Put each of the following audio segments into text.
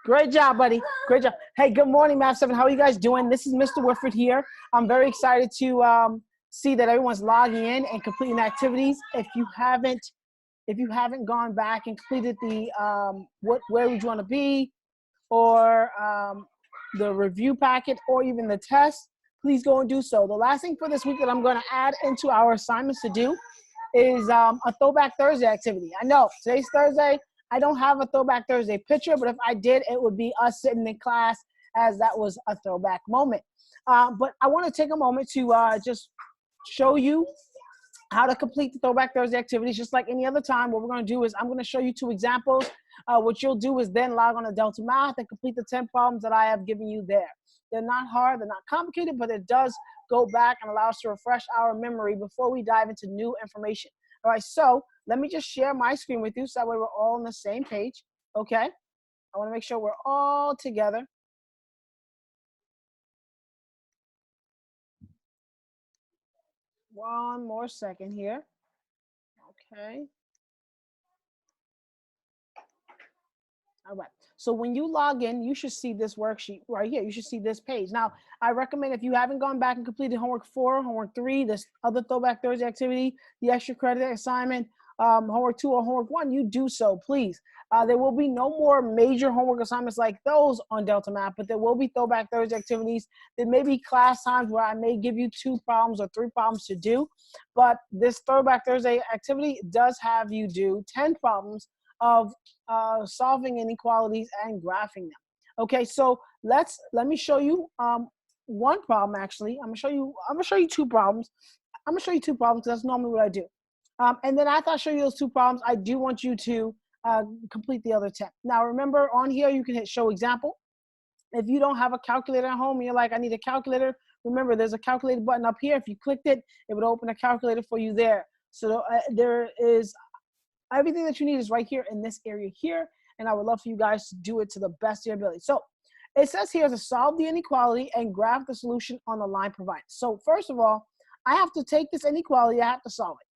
Great job, buddy. Great job. Hey, good morning, Math 7. How are you guys doing? This is Mr. Whitford here. I'm very excited to see that everyone's logging in and completing activities. If you haven't gone back and completed the where would you want to be, or the review packet, or even the test, please go and do so. The last thing for this week that I'm going to add into our assignments to do is a Throwback Thursday activity. I know today's Thursday. I don't have a Throwback Thursday picture, but if I did, it would be us sitting in class as that was a throwback moment. But I want to take a moment to just show you how to complete the Throwback Thursday activities, just like any other time. What we're going to do is I'm going to show you 2 examples. What you'll do is then log on to Deltamath and complete the 10 problems that I have given you there. They're not hard, they're not complicated, but it does go back and allow us to refresh our memory before we dive into new information. All right, so let me just share my screen with you so that way we're all on the same page, okay? I want to make sure we're all together. One more second here. Okay. All right. So when you log in, you should see this worksheet right here. You should see this page. Now, I recommend if you haven't gone back and completed homework 4, homework 3, this other Throwback Thursday activity, the extra credit assignment, homework 2 or homework 1, you do so, please. There will be no more major homework assignments like those on Deltamath, but there will be Throwback Thursday activities. There may be class times where I may give you 2 problems or 3 problems to do, but this Throwback Thursday activity does have you do 10 problems of solving inequalities and graphing them. Okay, so let me show you one problem. Actually, I'm gonna show you 2 problems. I'm gonna show you 2 problems because that's normally what I do. And then after I show you those 2 problems, I do want you to complete the other 10. Now remember, on here you can hit show example. If you don't have a calculator at home and you're like, I need a calculator, remember there's a calculator button up here. If you clicked it, it would open a calculator for you there. So there is everything that you need is right here in this area here, and I would love for you guys to do it to the best of your ability. So it says here to solve the inequality and graph the solution on the line provided. So first of all, I have to take this inequality, I have to solve it.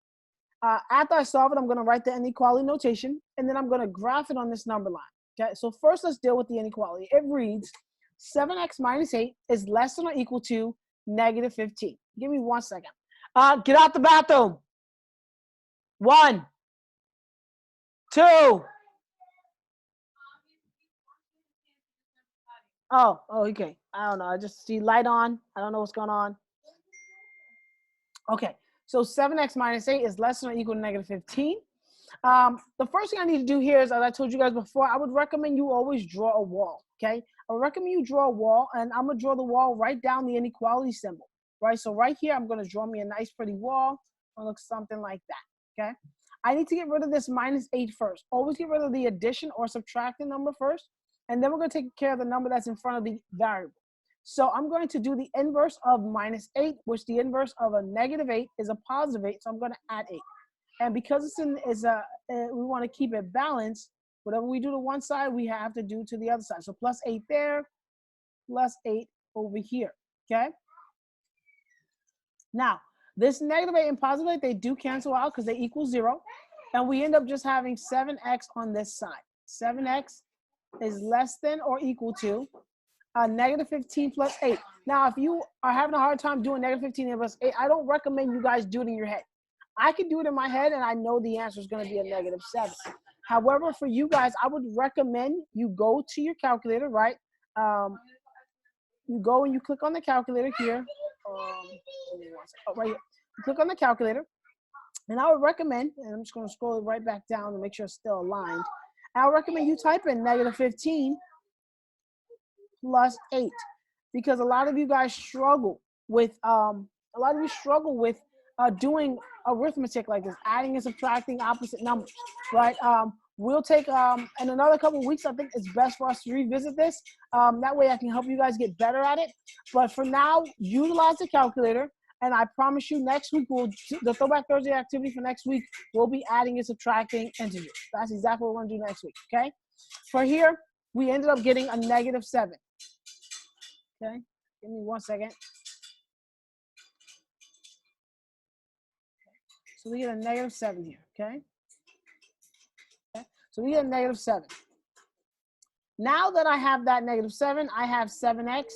After I solve it, I'm going to write the inequality notation, and then I'm going to graph it on this number line. Okay, so first let's deal with the inequality. It reads 7x minus 8 is less than or equal to negative 15. Give me 1 second. Get out the bathroom. 1, 2. Oh, okay. I don't know. I just see light on. I don't know what's going on. Okay, so 7x minus 8 is less than or equal to negative 15. The first thing I need to do here is, as I told you guys before, I would recommend you always draw a wall, okay? I would recommend you draw a wall, and I'm going to draw the wall right down the inequality symbol, right? So right here, I'm going to draw me a nice, pretty wall. It looks something like that, okay? I need to get rid of this minus 8 first. Always get rid of the addition or subtracting number first, and then we're going to take care of the number that's in front of the variable. So I'm going to do the inverse of minus 8, which the inverse of a negative 8 is a positive 8, so I'm going to add 8. And because we want to keep it balanced, whatever we do to one side, we have to do to the other side. So plus 8 there, plus 8 over here, okay? Now, this negative 8 and positive 8, they do cancel out because they equal 0. And we end up just having 7x on this side. 7x is less than or equal to negative 15 plus 8. Now, if you are having a hard time doing negative 15 plus 8, I don't recommend you guys do it in your head. I can do it in my head, and I know the answer is going to be a negative 7. However, for you guys, I would recommend you go to your calculator, right? You go and you click on the calculator here. Right here. You click on the calculator, and I would recommend, and I'm just going to scroll it right back down to make sure it's still aligned. I would recommend you type in negative 15 plus 8, because a lot of you guys struggle with doing arithmetic like this, adding and subtracting opposite numbers, right? We'll take in another couple of weeks, I think it's best for us to revisit this. That way I can help you guys get better at it. But for now, utilize the calculator, and I promise you next week, the Throwback Thursday activity for next week, we'll be adding and subtracting integers. That's exactly what we're going to do next week, okay? For here, we ended up getting a negative 7. Okay, give me 1 second. So we get a negative 7 here, okay? So we get a negative 7. Now that I have that -7, I have 7x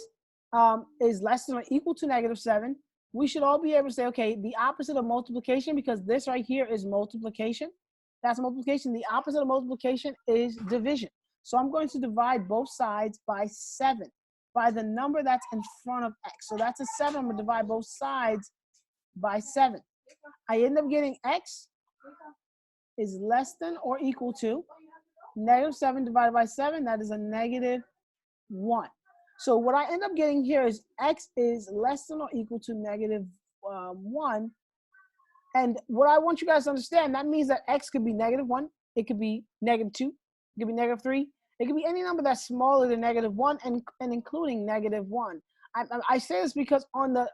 is less than or equal to -7. We should all be able to say, okay, the opposite of multiplication, because this right here is multiplication. That's multiplication. The opposite of multiplication is division. So I'm going to divide both sides by 7, by the number that's in front of x. So that's a 7. I'm going to divide both sides by 7. I end up getting x is less than or equal to -7 divided by 7. That is a -1. So what I end up getting here is x is less than or equal to -1. And what I want you guys to understand, that means that x could be -1, it could be -2, it could be -3, it could be any number that's smaller than -1 and including -1. I say this because on the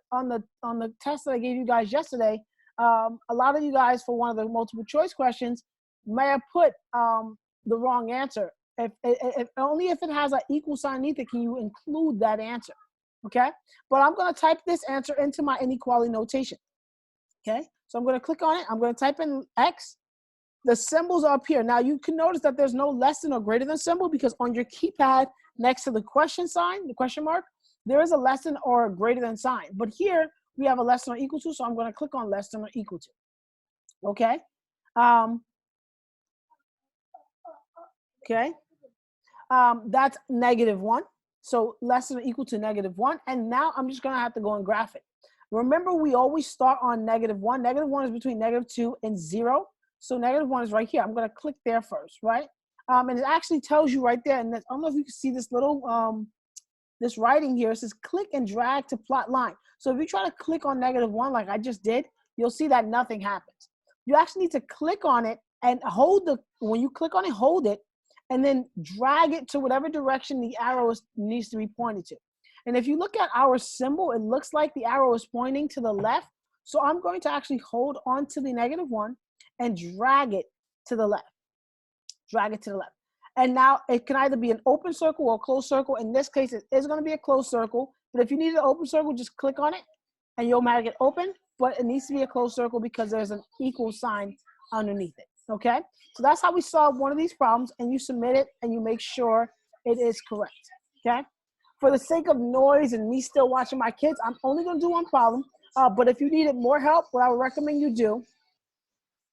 test that I gave you guys yesterday, a lot of you guys, for one of the multiple choice questions, may have put the wrong answer. If only if it has an equal sign underneath it can you include that answer. Okay, but I'm going to type this answer into my inequality notation. Okay, so I'm going to click on it. I'm going to type in x. The symbols are up here. Now you can notice that there's no less than or greater than symbol, because on your keypad next to the question sign, the question mark, there is a less than or greater than sign. But here we have a less than or equal to, so I'm going to click on less than or equal to. Okay. Okay. That's -1. So less than or equal to -1. And now I'm just going to have to go and graph it. Remember, we always start on -1. -1 is between -2 and 0. So -1 is right here. I'm going to click there first, right? And it actually tells you right there. And I don't know if you can see this little, this writing here. It says click and drag to plot line. So if you try to click on -1 like I just did, you'll see that nothing happens. You actually need to click on it and when you click on it, hold it, and then drag it to whatever direction the arrow needs to be pointed to. And if you look at our symbol, it looks like the arrow is pointing to the left. So I'm going to actually hold on to the -1 and drag it to the left. Drag it to the left. And now it can either be an open circle or a closed circle. In this case, it is going to be a closed circle. But if you need an open circle, just click on it and you'll make it open. But it needs to be a closed circle because there's an equal sign underneath it. Okay? So that's how we solve one of these problems, and you submit it and you make sure it is correct. Okay? For the sake of noise and me still watching my kids, I'm only going to do one problem. But if you needed more help, what I would recommend you do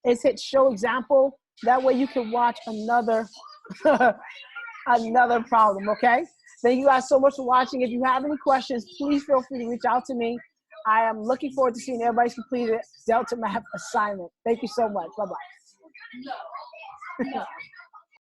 is hit show example. That way you can watch another another problem. Okay? Thank you guys so much for watching. If you have any questions, please feel free to reach out to me. I am looking forward to seeing everybody's completed Deltamath assignment. Thank you so much. Bye-bye.